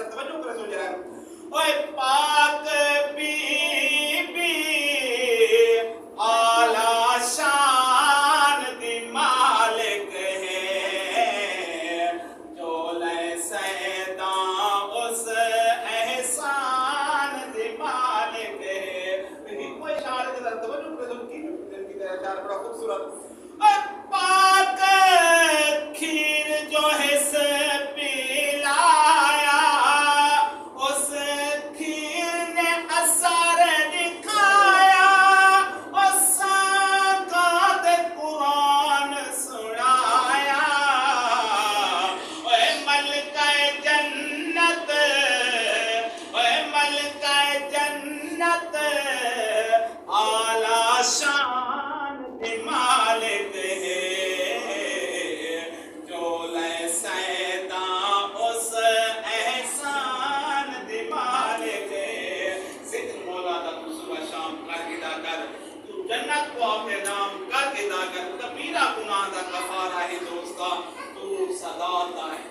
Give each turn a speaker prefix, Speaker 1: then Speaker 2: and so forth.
Speaker 1: ذرا توجہ کرے سو جرا اوے پاک بی بی اعلی شان دی مالک ہے جو لے سیدا اس احسان دی مالک ہے کوئی اشارہ ذرا توجہ کرے سو کی اشارہ بڑا خوبصورت پاک کھیر جو ہے سے پلایا اس کھیر نے اثر دکھایا اس ساقات قرآن سنایا اے ملکہ جنت اے ملکہ جنت اعلی شان دی مالک جنت کو اپنے نام کر کے دا کر کبیرہ گناہ دا کفارہ ہے دوستا تو صدا دا ہے